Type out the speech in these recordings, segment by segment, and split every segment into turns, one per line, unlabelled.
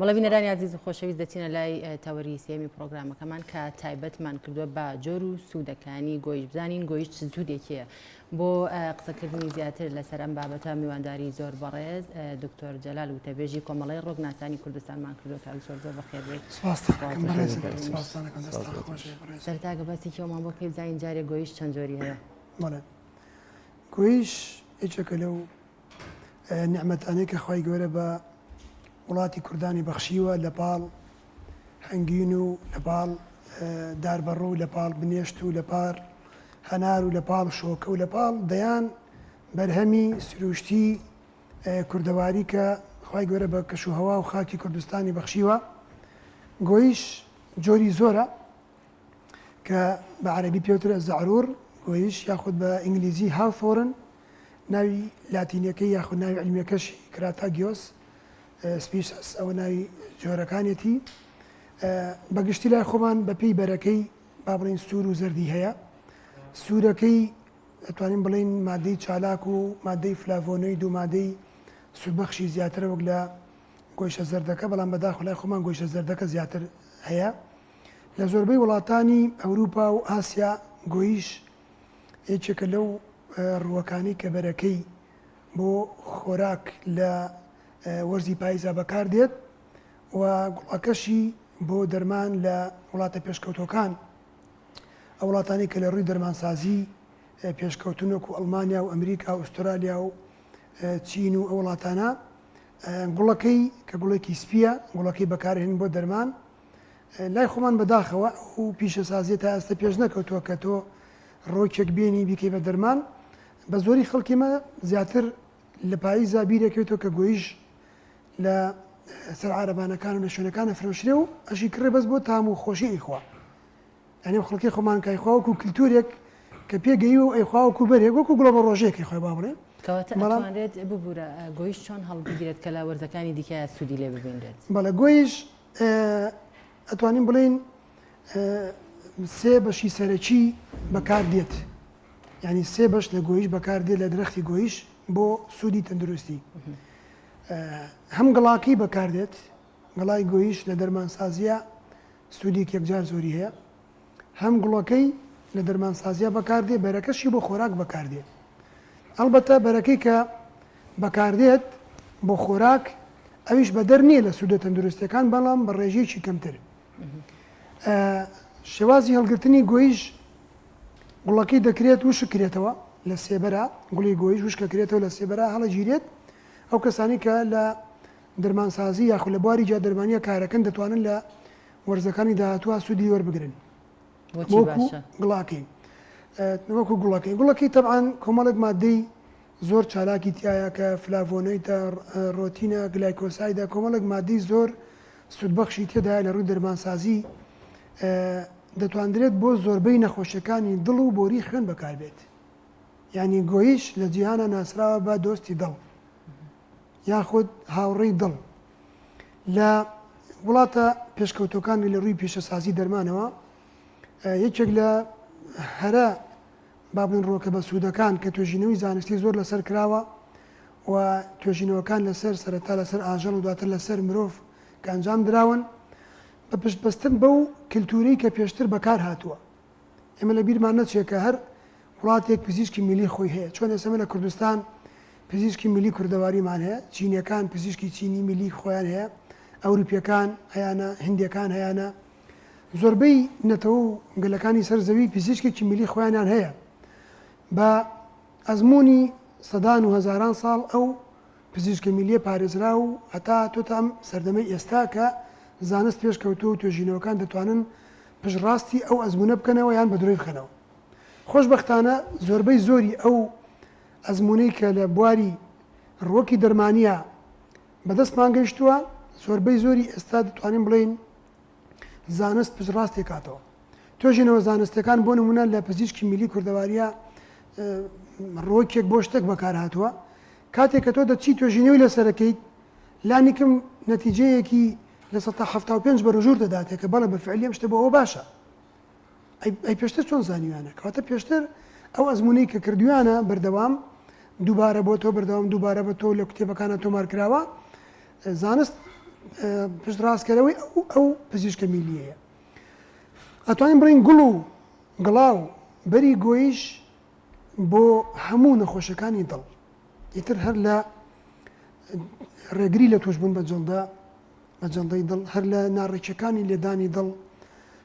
بەڵێ بینەرانی عزیز و خۆشەویست دەچینە لای تەوەری سێمی پرۆگرامەکەمان کە تایبەتمان کردووە بە جۆر و سوودەکانی گۆیشت. بزانین گۆیشت چ سوودێکیە. بۆ قسەکردنی زیاتر لەسەر ئەم بابەتە میوانداری زۆر بەڕێز دکتۆر جەلال وتەبێژی کۆمەڵی ڕۆگناسانی کوردستانمان کردو تا زۆر بەخێر بێت. سەرتاگە باسێکیەوەمان بۆ پێی بزانین جارێ گۆیشت چەند جۆری هەیە؟
بەڵێ گۆیشت هیچێکە لەو نیعمەتانەی کە خوای گەورە بە وڵاتی کوردانی بەخشیوە لە پاڵ هەنگین و لە پاڵ داربەڕۆ و لە پاڵ بنێشت و لە پار هەنار و لە پاڵ شۆکە و لە پاڵ دەیان بەرهەمی سروشتی کوردەواری کە خوای گەورە بە کەشوهەوا و خاکی کوردستانی بەخشیوە. گۆیشت جۆری زۆرە کە بە عەرەبی پێوترە زەعرور گۆیشت یاخود بە ئینگلیزی هاوثۆرن، ناوی لاتینیەکەی یاخود ناوی علمیەکەشی کراتاگیۆس سپیشس ئەوە ناوی جۆرەکانێتی. بەگشتی لای خۆمان بە پێی بەرەکەی با بڵین سوور و زەردی هەیە. سوورەکەی دەتوانین بڵین مادەی چالاک و مادەی فلاڤۆنۆید و مادەی سوودبەخشی زیاترە وەک لە گۆیشتە زەردەکە، بەڵام بەداخەوە لای خۆمان گۆیشتە زەردەکە زیاتر هەیە. لە زۆربەی وڵاتانی ئەوروپا و ئاسیا گۆیشت یەکێکە لەو ڕووەکانی کە بەرەکەی بۆ خۆراک لە وەرزی پاییزا بەکاردێت و گوڵاکەشی بۆ دەرمان لە وڵاتە پێشکەوتەکان، ئەو وڵاتانی کە لە ڕووی دەرمانسازی پێشکەوتنەوە و ئەڵمانیا و ئەمریکا و ئوسترالیا و چین و ئەو وڵاتانە گوڵەکەی کە گوڵێکی سپیە گوڵەکەی بەکارهێن بۆ دەرمان. لای خۆمان بەداخەوە و پیشەسازیە تا ئێستا پێش نەکەوتووە کە تۆ ڕۆکێک بێنی بیکەی بە دەرمان. بە زۆری خەڵکیمە زیاتر لە پاییزا بیرێکێتەوە کە گۆیشت لە سەر عارەبانەکان و لە شوێنەکانە فرۆشرێ و ئەشی کڕێ بەس بۆ تام و خۆشی ئەیخوا، یعنی خەڵکی خۆمان کایخوا وەکو کللتورێک کە پێگەی و ئەیخوا وەکو بەرێک وەکو گوڵە بە ڕۆژێکی خۆی با بڵێن.
کەواتە ئەتوانرێت ببوورە گۆیشت چۆن هەڵبگرێت کە لە وەرزەکانی دیکە سوودی لێ ببینرێت؟
بەڵێ گۆیشت ئەتوانین بڵین سێ بەشی سەرەکی بەکاردێت، یعنی سێ بەش لە گۆیشت بەکاردێت لە درەختی گۆیشت بۆ سوودی تەندروستی. هەم گڵاکەی بەکاردێت، گڵای گۆیشت لە دەرمانسازیە سوودێک یەکجار زۆری هەیە، هەم گوڵەکەی لە دەرمانسازیە بەکاردێت، بەرەکەشی بۆ خۆراک بەکاردێت. ئەڵبەتە بەرەکەی کە بەکاردێت بۆ خۆراک ئەویش بەدەر نییە لە سوودە تەندروستیەکان، بەڵام بە ڕێژەیەکی کەمتر. شێوازی هەڵگرتنی گۆیشت گوڵەکەی دەکرێت وشکرێتەوە لە سێبەرە، گوڵی گۆیشت وشکەکرێتەوە لە سێبەرە هەڵەگیرێت. ئەو کەسانی کە لە دەرمانسازی یاخود لە بواری جا دەرمانیە کارەکەن دەتوانن لە وەرزەکانی داهاتووە سوودی وەربگرن وەکو گڵاکەی وەکو گوڵەکەی. گوڵەکەی تەبعاً کۆمەڵێک مادەی زۆر چالاکی تایە کە فلاڤۆنۆیدە، ڕۆتینە، گلایکۆسایدە، کۆمەڵێک مادەی زۆر سوودبەخشی تێدایە لە ڕووی دەرمانسازی دەتواندرێت بۆ زۆربەی نەخۆشیەکانی دڵ و بۆری خوێن بەکاربێت. یعنی گۆیشت لە جیهانە ناسراوە بە دۆستی دڵ یاخود هاوڕێی دڵ. لە وڵاتە پێشکەوتەکانی لە ڕووی پیشەسازی دەرمانەوە یەکێک لە هەرە با بڵین ڕۆکە بە سوودەکان کە توێژینەوەی زانستی زۆر لەسەر کراوە و توێژینەوەکان لەسەر سەرەتا لەسەر ئاژەڵ و دواتر لەسەر مرۆڤ کە ئەنجام دراون بە پشتبەستن بەو کللتورەی کە پێشتر بەکار هاتووە. ئێمە لە بیرمان نەچێت کە هەر وڵاتێک پزیشکی میلی خۆی هەیە، چۆن ئێسمە لە کوردستان پزیشکی میلی کوردەواریمان هەیە، چینیەکان پزیشکی چینی میلی خۆیان هەیە، ئەوروپیەکان هەیەە، هندیەکان هەیەە، زۆربەی نەتەوە و گەلەکانی سەرزەوی پزیشکێکی میلی خۆیانیان هەیە. بە ئەزمموی سەدان و هەزاران ساڵ ئەو پزیشکە میلیە پارێزرا و هەتا تۆتە ئەم سەردەمەی ئێستا کە زانست پێشکەوتووە و توێژینەوەکان دەتوانن پشتڕاستی ئەو ئەزمونە بکەنەوە یان بە درۆی بخەنەوە. خۆشبەختانە زۆربەی زۆری ئەو ئەزمونەی کە لە بواری ڕۆکی دەرمانیە بەدەستمان گەیشتووە زۆربەی زۆری ئێستا دەتوانین بڵین زانست پشتڕاستی کاتەوە. توێژینەوە زانستەکان بۆ نمونە لە پزیشکی میلی کوردەواریە ڕۆکێک بۆ شتێک بەکار هاتووە، کاتێک کە تۆ دەچی توێژینەوەی لەسەرەکەیت لانیکم نەتیجەیەکی لە 1975 بەڕژوور دەداتێکە بەڵێ بەفعلی ئەم شتە بۆ ئەوە باشە. ئەی پێشتر چۆن زانیوانە؟ کەواتە پێشتر ئەو ئەزمونەی کە کردویانە بەردەوام دووبارە بۆ تۆ بەردەوام دووبارە بە تۆ لە کتێبەکانە تۆمار کراوە، زانست پشت ڕاستکەرەوەی ئەو پزیشکە میلیەیە. ئەتوانین بڵین گوڵ و گڵاو بەری گۆیش بۆ هەموو نەخۆشەکانی دڵ، ئیتر هەر لە ڕێگری لە توشبوون بە جەڵدەی دڵ، هەر لە ناڕێکیەکانی لێدانی دڵ،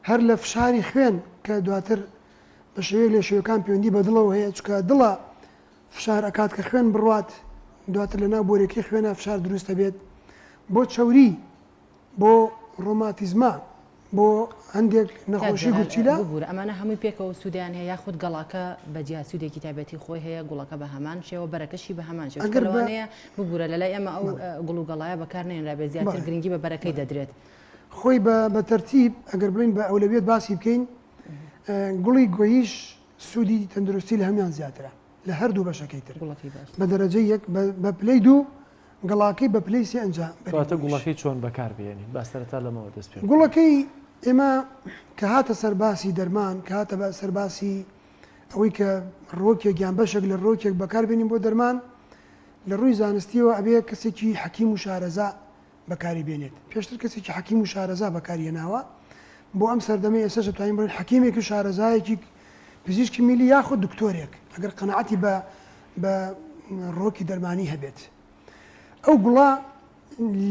هەر لە فشاری خوێن کە دواتر بە شێوەیەک لە شێوەکان پەیوەندی بە دڵەوە هەیە، چکە دڵە فشار ئەکات کە خوێن بڕوات، دواتر لە ناو بۆرێکی خوێنە فشار دروستە بێت، بۆ چەوری، بۆ ڕۆماتیزما، بۆ هەندێک نەخۆشی گورچیلە.
ئەمانە هەمووی پێکەوە سوودیان هەیە، یاخود گەڵاکە بەجیا سوودێکی تایبەتی خۆی هەیە، گوڵەکە بە هەمان شێوە بەرەکەشی بە هەمان شێوەیە ببوورە لەلای ئەمە ئەو گوڵ و گەڵایە بەکارنێنرا بێت، زیاتر گرنگی بە بەرەکەی دەدرێت.
خۆی بە تەرتیب ئەگەر بڵین بە ئەولەویەت باسی بکەین، گوڵی گۆیش سوودی تەندروستی لە هەمان زیاترە لە هەردوو بەشەکەی تر، بە دەرەجەی یەک بە پلەی دوو، گەڵاکەی بە پلەی سێ ئەنجام.
کاتە گوڵەکەی چۆن بەکاربێنین باسەرەتا لەمەوە دەست پێ.
گوڵەکەی ئێمە کە هاتە سەرباسی دەرمان، کە هاتە بە سەرباسی ئەوەی کە ڕۆکێک یان بەشێک لە ڕۆکێک بەکاربێنین بۆ دەرمان، لە ڕووی زانستیەوە ئەبێ کەسێکی حەکیم و شارەزا بەکاری بێنێت. پێشتر کەسێکی حەکیم و شارەزا بەکارهێناوە، بۆ ئەم سەردەمەی ئێستا دەتوانین بڵین حەکیمێکی و شارەزایەکی پزیشکی میلی یاخود دکتۆرێک ئەگەر قەنەعەتی بە ڕۆکی دەرمانی هەبێت. ئەو گوڵا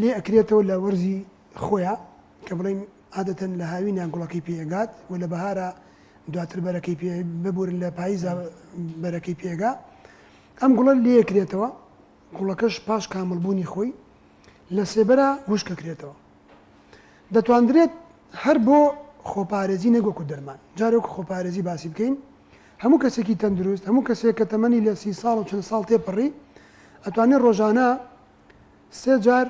لێ ئەکرێتەوە لە وەرزی خۆیان کە بڵین عادەتەن لە هاوینیان گوڵەکەی پێگات و لە بەهارە دواتر بەرەکەی ببورن، لە پاییزە بەرەکەی پێگا. ئەم گوڵە لێکرێتەوە، گوڵەکەش پاش کاملبوونی خۆی لە سێبەرە وشکەکرێتەوە. دەتواندرێت هەر بۆ خۆپارێزی نەگۆکو دەرمان. جارێک خۆپارێزی باسی بکەین، هەموو کەسێکی تەندروست، هەموو کەسێک کە تەمەنی لە 30 ساڵ و چەند ساڵ تێپەڕی، ئەتوانێت ڕۆژانە 3 جار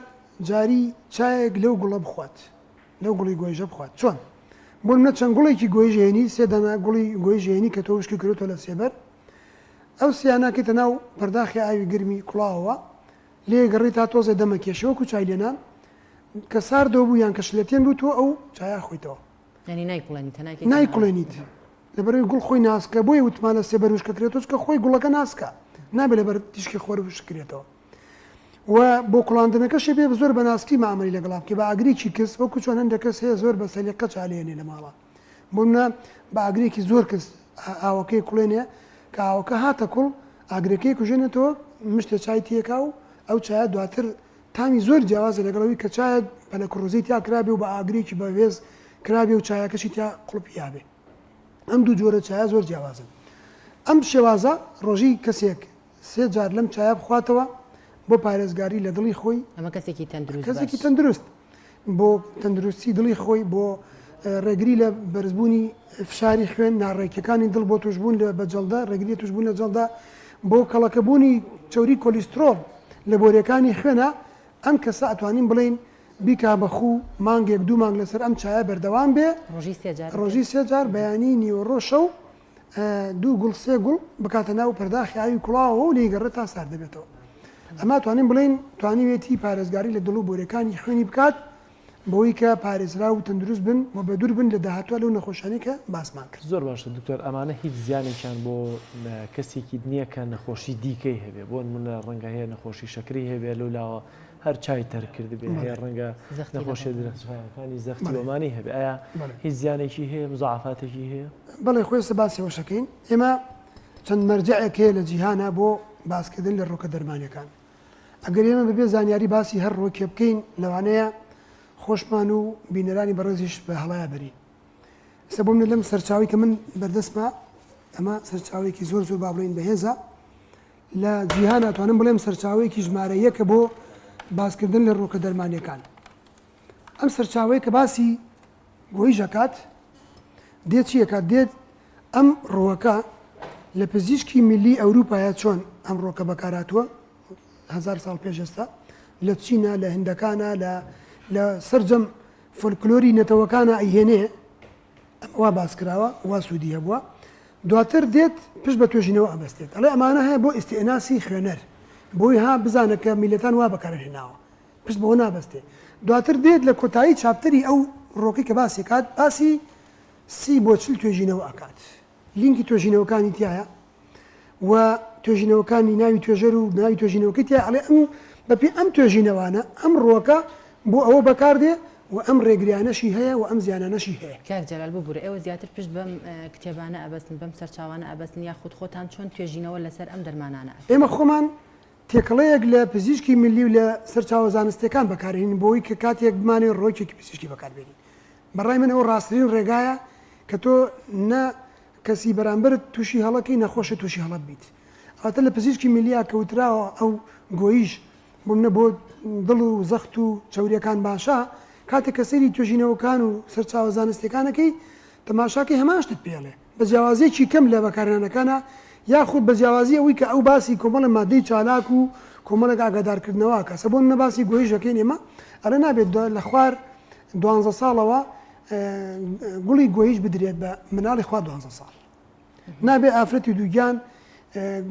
جاری چایەک لەو گوڵە بخوات، لەو گوڵی گۆیژە بخوات. چۆن؟ بۆ منە چەند گوڵێکی گۆیژێنی، 3 دانە گوڵی گۆیژێنی کە تۆ وشکی کردوتەوە لە سێبەر، ئەو سییاناکەیتە ناو پەرداخی ئاوی گرمی کوڵاوەوە، لێ گەڕی تا تۆزە دەمەکێشەوەکو چای لێنان کە ساردەوە بوو یان کە شلێتێن بوو تۆ ئەو چایە خۆیتەوە. نایکوڵێنیت لەبەرەوەی گوڵ خۆی ناسکە، بۆی وتمانە سێبەر وشکەکرێتەوە چکە خۆی گوڵەکە ناسکە، نابێت لەبەر تیشکی خۆر وشکرێتەوە. و بۆ کوڵاندنەکەشی بێ زۆر بە ناسکی مامەری لەگەڵا بکە، بە ئاگریکی کەس وەکو چۆن هەندێک کەس هەیە زۆر بە سەلیقە چالێنێ لە ماڵە، بۆ منە بە ئاگرێکی زۆر کەس ئاوەکەی کوڵێنێ کە ئاوەکە هاتە کوڵ ئاگرەکەی کوژێنێتەوە، مشتە چای تێکا و ئەو چایە دواتر تامی زۆر جیاوازە لەگەڵەوەی کە چایە پەلە کوڕزی تیا کرابێ و بە ئاگرێکی بەهێز کرابێ و چایەکەشی تیا قوڵپی یابێ. ئەم دوو جۆرە چایە زۆر جیاوازن. ئەم شێوازە ڕۆژی کەسێک 3 جار لەم چایە بخواتەوە بۆ پارێزگاری لە دڵی خۆی،
ئەمە کەسێکی
تەندروست بۆ تەندروستی دڵی خۆی، بۆ ڕێگری لە بەرزبوونی فشاری خوێن، ناڕێکیەکانی دڵ، بۆ توشبوون لە بەجەڵدا، ڕێگری توشبوون لە جەڵدا، بۆ کەڵەکەبوونی چەوری کۆلیسترۆل لە بۆریەکانی خوێنە. ئەم کەسە ئەتوانین بڵین بیکا بەخوو مانگێک 2 مانگ لەسەر ئەم چایە بەردەوام بێ، ڕۆژی 3 جار بەیانی نیوەڕۆشە و 2 گوڵ 3 گوڵ بکاتە ناو پەرداخی ئاوی کوڵاوەوە و لێگەڕێت تا سارد دەبێتەوە. ئەمە توانین بڵین توانیوێتی پارێزگاری لە دڵ و بۆرەکانی خوێنی بکات بۆی کە پارێزرا و تەندروست بن و بە دوور بن لە داهاتوە لەو نەخۆشانی کە باسمان کرد.
زۆر باشە دکتۆر، ئەمانە هیچ زیانێکیان بۆ کەسێکی نییە کە نەخۆشی دیکەی هەبێ، بۆ منە ڕەنگە هەیە نەخۆشی شەکری هەبێ لەولاوە هەر چای تەرکرد بێ، هەیە ڕەنگە نەخۆشی درەخانی زەختی هەبێ، ئایا هیچ زیانێکی هەیە، مزاعفاتێکی هەیە؟
بەڵێ خۆی سەباسیەوە شەکەین. ئێمە چەند مەرجەعێک هەیە لە جیهانە بۆ باسکردن لە ڕۆکە دەرمانیەکان. ئەگەر ئێمە بەبێ زانیاری باسی هەر ڕۆکێ بکەین، لەوانەیە خۆشمان و بینەرانی بەڕێزیش بە هەڵایە بەرین. ئێستا بۆ منە لەم سەرچاوی کە من بەردەستمە، ئەمە سەرچاوێکی زۆر زۆر با بڵێن بەهێزە لە جیهان، ئەتوانم بڵێم سەرچاوەیەکی ژمارە یەکە بۆ باسکردن لە ڕۆکە دەرمانیەکان. ئەم سەرچاوەیە کە باسی گۆیژ ئەکات، دێت چی ئەکات؟ دێت ئەم ڕۆکە لە پزیشکی میلی ئەوروپایە چۆن ئەم ڕۆکە بەکارهاتووە 1000 ساڵ پێش ئێستا، لە چینە، لە هندەکانە، لە سەرجەم فۆلکلۆری نەتەوەکانە ئەیهێنێ، وا باسکراوە، وا سوودی هەبووە. دواتر دێت پشت بە توێژینەوە ئەبەستێت، ئەڵێ ئەمانە هەیە بۆ ئیسئیناسی خوێنەر، بۆی ها بزانە کە میلەتان وا بەکارهێناوە، پشت بەوە نابەستێ. دواتر دێت لە کۆتایی چاپتەری ئەو ڕۆکەی کە باسی کات، باسی 30 بۆ 40 توێژینەوە ئەکات، لینکی توێژینەوەکانی تایە و توێژینەوەکانی ناوی توێژەر و ناوی توێژینەوەکەی تیا، ئەڵێ ئەم بەپێ ئەم توێژینەوانە ئەم ڕۆکە بۆ ئەوە بەکاردێ و ئەم ڕێگریانەشی هەیە و ئەم زیانانەشی هەیە.
کاک جەلال ببوورە ئێوە زیاتر پشت بەم کتێبانە ئەبەستن بەم سەرچاوانە ئەبەستن یاخود خۆتان چۆن توێژینەوە لەسەر ئەم دەرمانانە؟
ئێمە خۆمان تێکەڵەیەک لە پزیشکی ملی و لە سەرچاوە زانستیەکان بەکارهێنین بۆی کە کاتێک بمانێ ڕۆیکێکی پزیشکی بەکاربێنین. بەڕای من ئەوە ڕاستترین ڕێگایە کە تۆ نە کەسی بەرامبەر تووشی هەڵەکەی نەخۆشە تووشی هەڵەت بیت. ئەواتە لە پزیشکی ملیە کەوتراوە ئەو گۆیش بۆ دڵ و زەخت و چاوریەکان باشە کاتێک کە سەیری توێژینەوەکان و سەرچاوە زانستیەکانەکەی تەماشاکەی هەمان شتت پێڵێ بە جیاوازیەکی کەم لە بەکارهێنانەکانە یاخود بە جیاوازی ئەوەی کە ئەو باسی کۆمەڵە مادەی چالاک و کۆمەڵێک ئاگادارکردنەوە کە سەبۆن نەباسی گۆیژەکەین ئێمە ئەرە نابێت لە خوار 12 ساڵەوە گوڵی گۆیش بدرێت بە مناڵی خوا 12 ساڵ. نابێ ئافرەتی دووگیان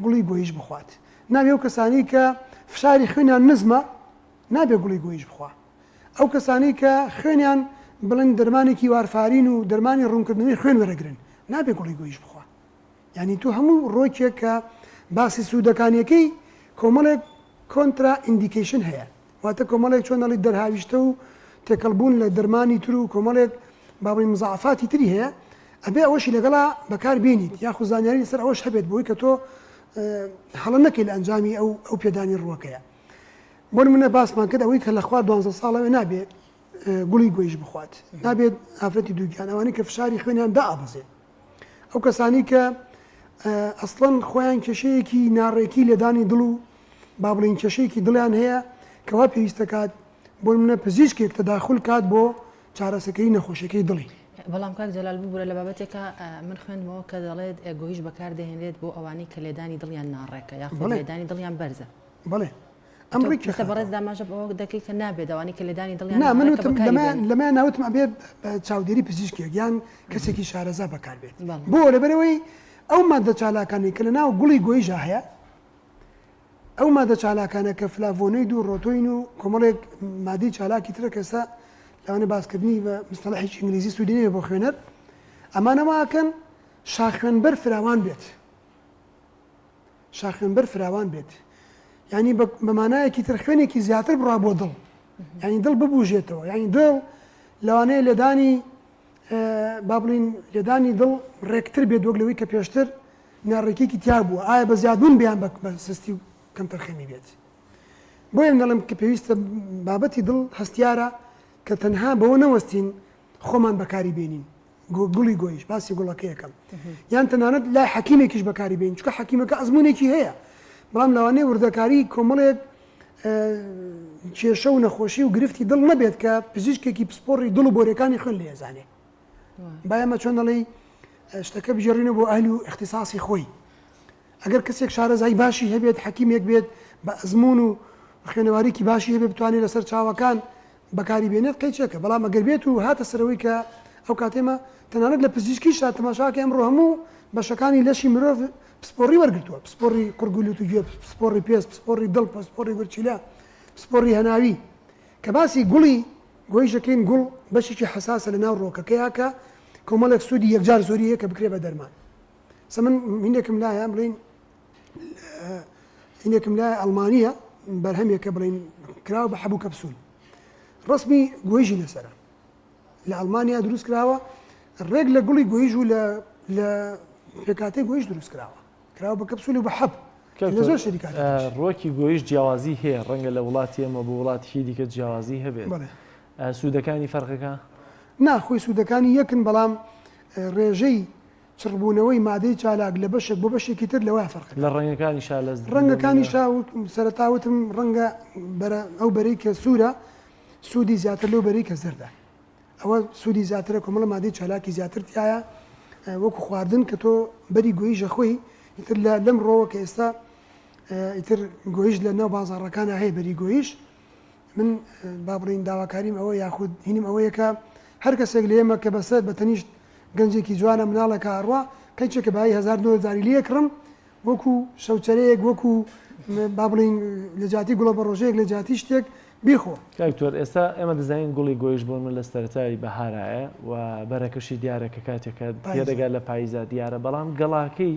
گوڵی گۆیش بخوات. نابێ ئەو کەسانی کە فشاری خوێنیان نزمە نابێ گوڵی گۆیش بخوا. ئەو کەسانی کە خوێنیان بڵند دەرمانێکی وارفارین و دەرمانی ڕوونکردنەوەی خوێن وەرەگرن نابێ گوڵی گۆیش بخوا. یعنی تو هەموو ڕۆکێک کە باسی سوودەکانیەکەی کۆمەڵێک کۆنترا ئیندیکیشن هەیە واتە کۆمەڵێک چۆنەڵی دەرهاویشتە و تێکەڵبوون لە دەرمانی تر و کۆمەڵێک بابڵی مزعفاتی تری هەیە ئەبێ ئەوەشی لەگەڵا بەکار بێنیت یاخو زانیاری سەر ئەوەش هەبێت بۆی کە تۆ هەڵە نەکەی لە ئەنجامی ئەو پێدانی ڕووەکەیە. بۆ منە باسمان کرد ئەوەی کە لەخوا 12 ساڵەوە نابێت گوڵی گۆیش بخوات نابێت ئافرەتی دووگیان ئەوانەی کە فشاری خوێنیان دائەبەزێت. ئەو کەسانی کە ئەسڵەن خۆیان کێشەیەکی ناڕێکی لەدانی دڵ و با بڵین کێشەیەکی دڵیان هەیە کەوا پێویستە کات بۆ منە پزیشکێک تەداخل کات بۆ چارەسەکەی نەخۆشیەکەی دڵی.
بەڵام کاک جەلال ببوورە لە بابەتێکە من خوێندمەوە کە دەڵێت گۆیش بەکار دەهێنرێت بۆ ئەوانەی کە لێدانی دڵیان ناڕێکە یاخود لێدانی دڵیان بەرزە.
بەڵێ ئەم
ڕێکە بەڕێز داماژە بەوە دەکەی کە نابێت ئەوانەی کە لێدانی دڵیان
لەمە ناوتم ئەبێت چاودێری پزیشکێک یان کەسێکی شارەزا بەکاربێت بۆ لەبەرەوەی ئەو مادە چالاکانی کە لە ناو گوڵی گۆیژە هەیە ئەو مادە چالاکانە کە فلاڤۆنۆید و ڕۆتۆین و کۆمەڵێک مادەی چالاکی ترە کەسە لەوانە باسکردنی بە مستەڵەحێکی ئینگلیزی سوودینەوە بۆ خوێنەر ئەمانەوەکەن شاخوێنبەر فراوان بێت شاخوێنبەر فراوان بێت ینی بەمانایەکی تر خوێنێکی زیاتر بڕا بۆ دڵ ینی دڵ ببوژێتەوە ینی دڵ لەوانەیە لێدانی با بڵین لێدانی دڵ ڕێکتر بێت وەک لەوەی کە پێشتر ناڕێکێکی تیا بووە ئایا بە زیادبوون بیان بە سستی و کەم تەرخەمی بێت. بۆیە دەڵم کە پێویستە بابەتی دڵ هەستیارە کە تەنها بەوە نەوەستین خۆمان بەکاری بێنین گوڵی گۆیش باسی گوڵەکە یەکەم یان تەنانەت لای حەکیمێکیش بەکاری بێنین چونکە حەکیمەکە ئەزمونێکی هەیە بەڵام لەوانەیە وردەکاری کۆمەڵێک کێشە و نەخۆشی و گرفتی دڵ نەبێت کە پزیشکێکی پسپۆڕی دڵ و بۆرەکانی خوێن لێ زانێ باەمە چۆن دەڵی شتەکە بژێڕینە بۆ ئاهل و اختصاصی خۆی ئەگەر کەسێک شارەزای باشی هەبێت حەکیمێک بێت بە ئەزمون و خوێنەواریکی باشی هەبێت بتوانێت لەسەر چاوەکان بەکاری بێنێت قەیچێکە بەڵام ئەگەر بێت و هاتە سەرەوەی کە ئەو کاتێمە تەنانەت لە پزیشکی شات تەماشاکە ئەمڕۆ هەموو بەشەکانی لەشی مرۆڤ پسپۆڕی وەرگرتووە پسپۆڕی قورگولوت و گوێ پسپۆڕی پێست پسپۆڕی دڵ پسپۆڕی گورچیلا پسپۆڕی هەناوی کە باسی گوڵی گۆیژەکەین گوڵ بەشێکی حساسە لە ناو ڕۆکەکەیە کە کۆمەڵێک سوودی یەکجار زۆری هەیە کە بکرێ بە دەرمان من هینێکم لایە بڵین هینێکم لای ئەڵمانیە بەرهەمێکە بڵین کراوە بە حەبوو کەپسول ڕسمی گۆیژی لەسەرە لە ئەڵمانیا دروست کراوە ڕێک لە گوڵی گۆیژ و لە پێکاتەی گۆیش دروست کراوە بە کەپسولی و بە حەب لە زۆر شەریکات
ڕۆکی گۆیش جیاوازی هەیە ڕەنگە لە وڵاتی ئێمە بۆ وڵاتیی دیکە جیاوازی هەبێت سوودەکانی فەرقەکە
ناخۆی سوودەکانی یەکن بەڵام ڕێژەی چڕبوونەوەی مادەی چالاک لە بەشێک بۆ بەشێکی تر لەوای فەرق
لە ڕەنگەکانی شا لە
ڕەنگەکانی شا سەرەتاوتم ڕەنگە ئەو بەرەی کە سوورە سوودی زیاتر لەو بەرەی کە زەردە ئەوە سوودی زیاترە کۆمەڵە مادەی چالاکی زیاتر تایە وەکو خواردن کە تۆ بەری گۆیژە خۆی ئیتر لەم ڕۆوە کە ئێستا ئیتر گۆیش لە ناو بازاڕەکانە هەیە بەری گۆیش من با بڵین داواکاریم ئەوە یاخود هینم ئەوەیە کە هەر کەسێک لە ئێمە کە بەسەر بە تەنیشت گەنجێکی جوانە مناڵە کاڕوا کەیچێکە بای 1970 لێ کڕم وەکو شەوچەرەیەک وەکو با بڵین لە جاتی گوڵە بە ڕۆژەیەک لە جاتی شتێک بیخۆ
کاکتۆر ئێستا ئێمە دەزانین گوڵی گۆیش بۆ من لە سەرەتایی بەهارایە و بەرەکەشی دیارەکە کاتێکە پێدەگات لە پاییزە دیارە بەڵام گەڵاکەی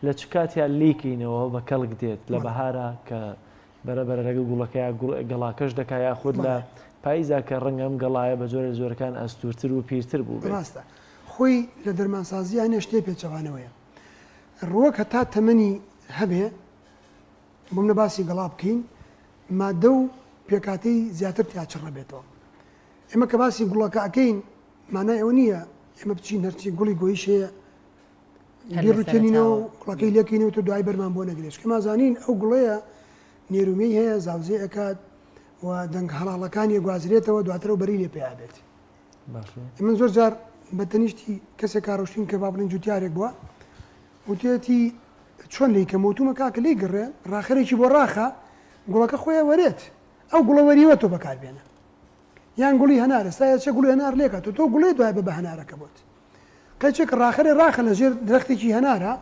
لە چ کاتیان لیکەینەوە بە کەڵک دێت لە بەهارە کە بەرەبەرەگە گوڵەکەی گەڵاکەش دەکا یاخود لە پاییزا کە ڕەنگەم گەڵایە بە جۆرە جۆرەکان ئەستورتر و پیرتر بوو
ڕاستە خۆی لە دەرمانسازی هەنێ شتێ پێچەوانەوەیە ڕووەک هەتا تەمەنی هەبێ بۆم لە باسی گەڵا بکەین مادە و پێکاتەی زیاتر تیاچڕە بێتەوە ئێمە کە باسی گوڵەکە ئەەکەین مانای ئەوە نییە ئێمە بچین هەرچی گوڵی گۆیش هەیە بیڕوتێنینەوە گوڵەکەی لەکەینەوە تۆ دوای بەرمان بۆ نەگرێت کە مازانین ئەو گوڵەیە نێرومەی هەیە زاوزێ ئەکات و دەنگ هەڵاڵەکانی گوازرێتەوە دواترە و بەری لێ پێیابێت من زۆر جار بە تەنیشتی کەسێک کاڕۆشتین کە با بڵین جوتیارێک بووە وتێتی چۆن لی کە موتومە کاکە لی گڕێ ڕاخەرێکی بۆ ڕاخە گوڵەکە خۆیان وەرێت ئەو گوڵەوەریوە تۆ بەکاربێنە یان گوڵی هەنارە سایە چه گوڵی هەنار لێکات تۆ گوڵی دوای بە هەنارەکە بۆت قەچێک ڕاخەرێ ڕاخە لە ژێر درەختێکی هەنارە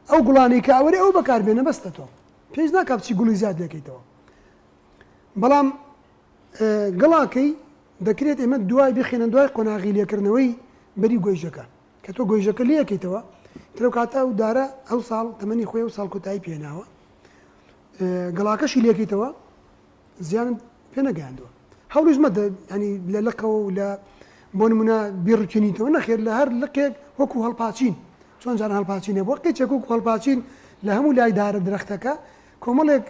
ئەو گوڵانی کە ئەوەرێ ئەو بەکاربێنە بەستە تۆ پێش ناکات چی گوڵی زیاد لێکەیتەوە بەڵام گڵاکەی دەکرێت ئێمە دوای بخێنە دوای قۆناغی لێکردنەوەی بەری گۆیژەکە کە تۆ گۆیژەکە لێکەیتەوە ترە کاتە و دارە ئەو ساڵ تەمەنی خۆی و ساڵ کۆتایی پێناوە گەڵاکەشی لێکیتەوە زیانم پێ نەگەاندووە هەوڵژمە ینی لە لەقەوە و لە بۆ نمونە بیڕوتێنیتەوە نەخێر لە هەر لەقێک وەکو هەڵپاچین چۆن جان هەڵپاچینێ بۆ قێچێک وەکو هەڵپاچین لە هەموو لای دارە درەختەکە کۆمەڵێک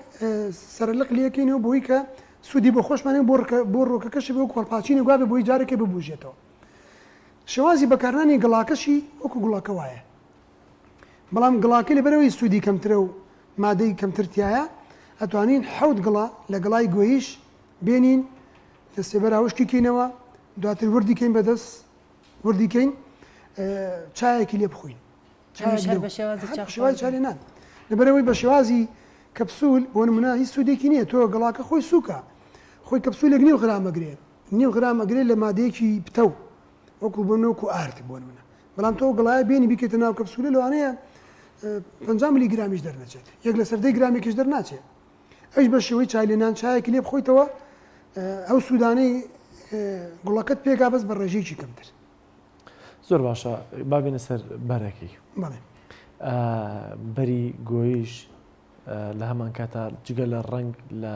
سەرلق لەکەینەوە بۆی کە سوودی بۆ خۆشمانێ بۆ ڕۆکەکەشی بۆ هەڵپاچینی گوابێ بۆی جارێکی ببوژێتەوە شێوازی بەکارانی گڵاکەشی وەکو گوڵاکە وایە بەڵام گڵاکە لەبەرەوەی سوودی کەمترە و مادەی کەمترتیایە ئەتوانین حەوت گڵا لە گڵای گۆیش بێنین لە سێبەر هاوشکیکەینەوە دواتر وردیکەین بەدەست وردیکەین چایەکی لێ بخۆین شێوازی چاری نان لەبەرەوەی بە شێوازی کەپسول بۆ نمونە هیچ سوودێکی نییە تۆ گڵاکە خۆی سووکە خۆی کەپسولێک نیو غرامەگرێ نیو غرامەگرێت لە مادەیەکی پتە و وەکو بنۆکو ئارت بۆ نمونە بەڵام تۆ گڵایە بێنی بیکەیتە ناو کەپسولە لەوانەیە 50 میلی گرامیش دەرنەچێت یەک لە سەردەی گرامێکیش دەرناچێت ئەوش بە شێوەی چای لێنان چایەکی لێ بخۆیتەوە ئەو سوودانەی گوڵەکەت پێکا بەس بە ڕێژەیەکی کەمتر
زۆر باشە بابێنە سەر بەرەکەی
بەڵێ
بەری گۆیش لە هەمان کاتا جگە لە ڕنگ لە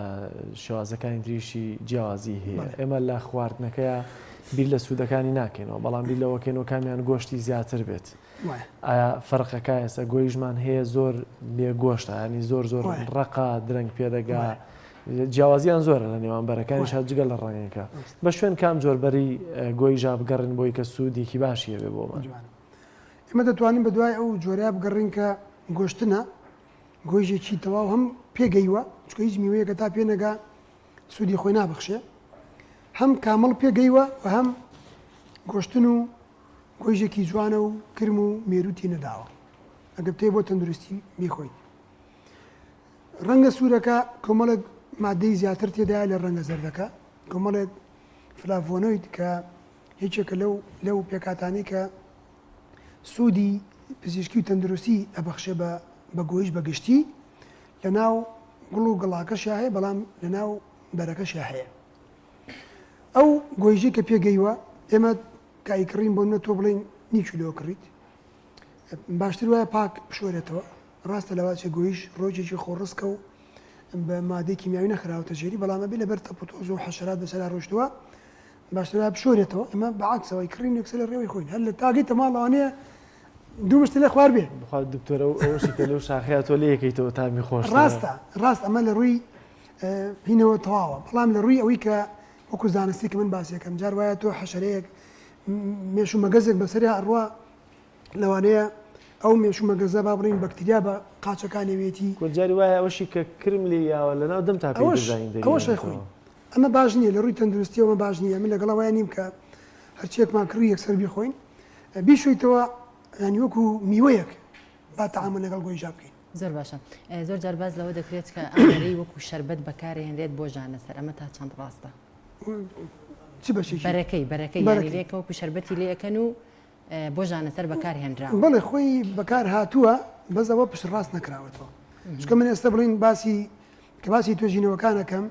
شێوازەکانی تریشی جیاوازی هەیە ئێمە لە خواردنەکەیە بیر لە سوودەکانی ناکەینەوە بەڵام بیر لەوەکەینەوە کامیان گۆشتی زیاتر بێت ئایا فەرقەکە ئێستا گۆیژمان هەیە زۆر بێ گۆشتە ینی زۆر ڕقا درەنگ پێدەگا جیاوازیان زۆرە لە نێوان بەرەکانیش جگە لە ڕەنگەکە بە شوێن کام جۆربەری گۆیژا بگەڕن بۆی کە سوودێکی باشیە بێ بۆمان
ئێمە دەتوانین بە دوای ئەو جۆریا بگەڕین کە گۆشتنە گۆیژێکی تەواو هەم پێگەیوە چکە هیچ میوەیەکە تا پێنەگا سوودی خۆی نابەخشێ هەم کامەڵ پێگەیوە و هەم گۆشتن و گۆیژێکی جوانە و کرم و مێروتی نەداوە ئەگەر تێ بۆ تەندروستی بیخۆیت ڕەنگە سوورەکە کۆمەڵێک مادەی زیاتر تێدایە لە ڕەنگە زەردەکە کۆمەڵێک فلافۆنۆید کە هیچێکە لەو پێکاتانی کە سوودی پزیشکی و تەندروستی ئەبەخشێ بە گۆیش بەگشتی لە ناو گوڵ و گڵاکەشیا هەیە بەڵام لە ناو بەرەکەشیا هەیە ئەو گۆیژی کە پێگەیوە ئێمە کایکڕین بۆ نە تۆ بڵین نیچلۆ کڕیت باشتر وایە پاک بشۆرێتەوە ڕاستە لەواچە گۆیش ڕۆژێکی خۆڕستکە و بە مادەی کیمیاوی نەخراوەتە ژێری بەڵامە بێ لەبەر تەپۆتۆز و حەشرات بەسەر ڕۆشتووە باشتر بشۆرێتەوە ئەمە بەعکسەوەی کڕین یەکسەر لە ڕێوەی خۆین هەر لە تاگەیتە ماڵەوانەیە دوو مشت لێ خوار بێ
بخواد دکتۆرە ئەوشی کە لەو شاخەیە تۆ لێ یەکەیتەوە تامی خۆش
ڕاست ئەمە لە ڕووی هینەوە تەواوە بەڵام لە ڕووی ئەوەی کە وەکو زانستی کە من باسیەکەم جار وایە تۆ حەشەرەیەک مێش و مەگەزێک بەسەری هەڕوە لەوانەیە ئەو مێش و مەگەزە با بڵین بەکتریا بە قاچەکانەوێتی
جاری وایە ئەوشی کە کرم لێ یاوە لەناو دەم تا
ئەوەشی خۆی ئەمە باش نییە لە ڕووی تەندروستیەوە باش نییە من لەگەڵ وایە نیم کە هەرچێکمان کڕی یەکسەر بیخۆین بیشویتەوە ینی وەکو میوەیەک با تەعامل لەگەڵ گۆیژا بکەین
زۆر باشە زۆر جار باز لەوە دەکرێت کە ئەمەی وەکو شەربەت بەکارهێنرێت بۆ ژانەسەر ئەمە تا چەند ڕاستە
چی بەشێکی
بەرەکەی لێکە وەکو شەربەتی لێەکەن و بۆ ژانەسەر بەکارهێنرا
بڵێ خۆی بەکار هاتووە بەزەوە پشت ڕاست نەکراوەتەوە چکە من ئێستا بڵین باسی توێژینەوەکانەکەم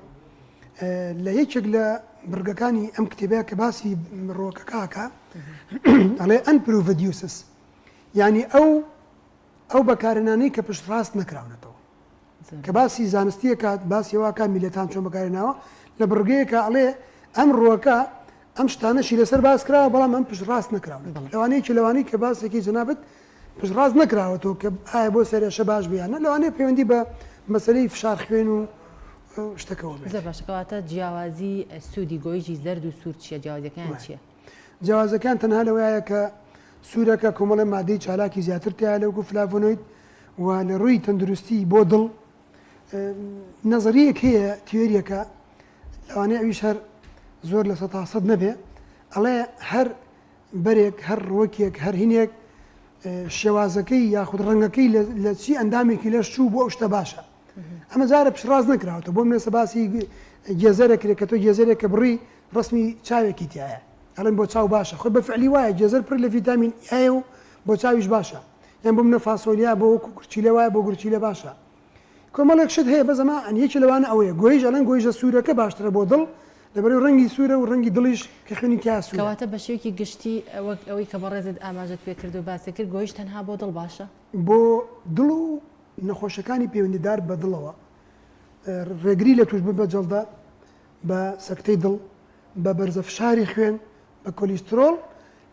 لە یەکێک لە بڕگەکانی ئەم کتێبەیە کە باسی ڕۆکەکاکە ئەڵێ unproved uses یعنی ئەو بەکارهێنانەی کە پشت ڕاست نەکراونەتەوە کە باسی زانستیە کات باسی ئەوە کات میلەتان چۆن بەکارهێناوە لە بڕگەیەکە ئەڵێ ئەم ڕۆکە ئەم شتانەشی لەسەر باس کراوە بەڵام ئەم پشت ڕاست نکراون لەوانەیەکی لەوانەی کە باسێکی جەنابەت پشت ڕاست نکراوەتەوە کە ئایا بۆ سەرێشە باش بیانە لەوانەیە پەیوەندی بە مەسلەی فشار خوێن و شتەکەەوە بێت.
زۆر باشەکەواتە جیاوازی سوودی گۆیژی زەرد و سوور چیە جیاوازەکان چییە؟
جیاوازەکان تەنها لەوەیە کە سوورەکە کۆمەڵی مادەی چالاکی زیاتر تیا لەوکو فلافۆنۆید و لە ڕووی تەندروستی بۆ دڵ نەزەریەک هەیە تیۆریەکە لەوانەیە ئەویش هەر زۆر لە 100% نەبێ ئەڵێ هەر بەرێک هەر ڕۆکێک هەر هینێک شێوازەکەی یاخود ڕەنگەکەی لە چی ئەندامێکی لەش چوو بۆ شتە باشە ئەمە جارە پشڕاز نکراوەتە بۆ منێسە باسی گێزەرەکرێت کە تۆ گێزەرێکە بڕی ڕسمی چاوێکی تایە ئەڵێن بۆ چاو باشە خۆی بە فعلی وایە گێزەر پڕ لە ڤیتامین ئێ و بۆ چاویش باشە یان بۆ منە فاسۆلیا بۆ گورچیلە وایە بۆ گورچیلە باشە کۆمەڵێک شت هەیە بەزەما ئەنیەکی لەوانە ئەوەیە گۆیژ ئەڵەن گۆیژە سوورەکە باشترە بۆ دڵ لەبەرەوەی ڕەنگی سوورە و ڕەنگی دڵیش کە خوێنی تیا سوورە.
کەواتە بە شێوەیەکی گشتی وەک ئەوەی کە بەڕێزت ئاماژەت پێ کرد و باسی کرد گۆیش تەنها بۆ دڵ باشە؟
بۆ دڵ و نەخۆشەکانی پەیوەندیدار بە دڵەوە ڕێگری لە توش بە جەڵدا بە سەکتەی دڵ بە بەرزە فشاری خوێن بە کۆلیسترۆل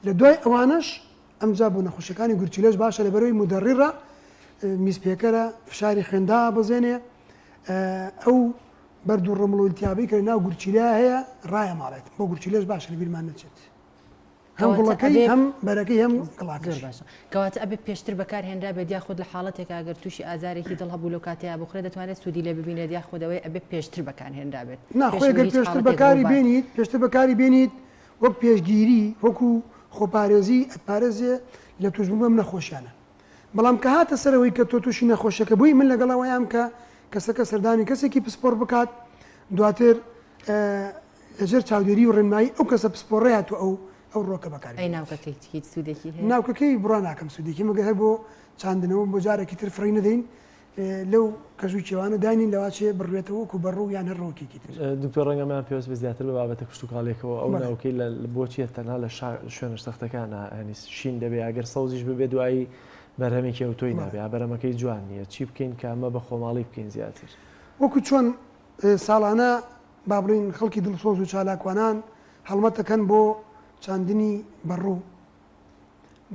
لە دوای ئەوانش ئەمجا بۆ نەخۆشەکانی گورچیلەش باشە لەبەرەوەی مودەڕیڕە میزپێکەرە فشاری خوێندا بزێنێ ئەو بەرد و ڕەمڵ و التیابی کە ناو گورچیلە هەیە ڕایە ماڵێت بۆ گورچیلەش باشە لە بیرمان نەچێت هەم گوڵەکەی هەم بەرەکەی هەم گڵاکەش
باشە کەواتە ئەبێ پێشتر بەکارهێنرا بێت یاخود لە حاڵەتێک ئەگەر تووشی ئازارێکی دڵ هەبوو لەو کاتەیە بخورێ دەتوانێت سوودی لێ ببینێت یاخودەوەی ئەبێ پێشتر بەکارهێنرا بێت
ناخۆی گەر پێشتر بەکاری بێنیت پێشتر بەکاری بێنیت وەک پێشگیری وەکو خۆپارێزی ئەپارێزێ لە توشبووم نەخۆشیانە بەڵام کە هاتە سەرەوەی کە تۆ تووشی نەخۆشەکە بووی من لەگەڵەوەیان کە کەسەکە سەردانی کەسێکی پسپۆر بکات دواتر لەژێر چاودێری و ڕێنمایی ئەو کەسە پسپۆڕێات و ئەو ڕۆکە بەکاری
ئەی ناوکەکەی هیچ سوودێکی هەیە
ناوکەکەی بڕا ناکەم سوودێکی مەگە هەر بۆ چاندنەوە بۆ جارێکی تر فڕی نەدەین لەو کەژوو کێوانە داینین لەواچێ بڕوێتەوە وەکو بەڕوو یان هەر ڕۆکێکی تر
دکتۆر ڕەنگەمان پێویست بە زیاتر بە بابەتە کشت و کاڵێکەوە ئەو ناوکەی لە بۆچیە تەنها لە شوێنە سەختەکانە هەنی شین دەبێ ئەگەر سەوزیش ببێ دوایی بەرهەمێکی ئەو تۆی نابێ بەرەمەکەی جوان نییە چی بکەین کە ئەمە بە خۆماڵی بکەین زیاتر
وەکو چۆن ساڵانە با بڵین خەڵکی دڵسۆز و چالاکوانان هەڵمەتەکەن بۆ چاندنی بەڕوو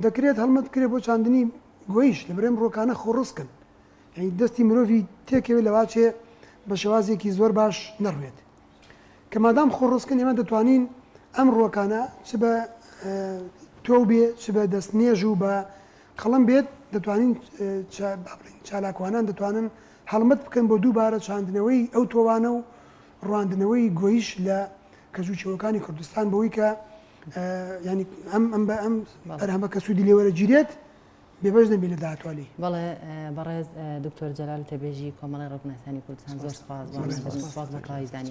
دەکرێت هەڵمەت کرێت بۆ چاندنی گۆیش لە بەرێم ڕۆکانە خۆڕستکن یعنی دەستی مرۆڤی تێکەوێت لەواچێ بە شێوازێکی زۆر باش نەڕوێت کە مادام خۆڕستکن ئێمە دەتوانین ئەم ڕۆکانە چ بە تۆ بێ چ بە دەستنێژ و بە قەڵم بێت دەتوانین چالاکوانان دەتوانن هەڵمەت بکەن بۆ دووبارە چاندنەوەی ئەو تۆوانە و ڕواندنەوەی گۆیش لە کەژووچەوەکانی کوردستان بەوەی کە ینی ئەم بەرهەمە کە سوودی لێوەرەگیرێت بێبەش نەبێ لە داهاتوالی.
بەڵێ بەڕێز دکتۆر جەلال تەبێژی کۆمەڵی ڕێکناسانی کوردستان زۆر سپاس بۆ ڕایزانی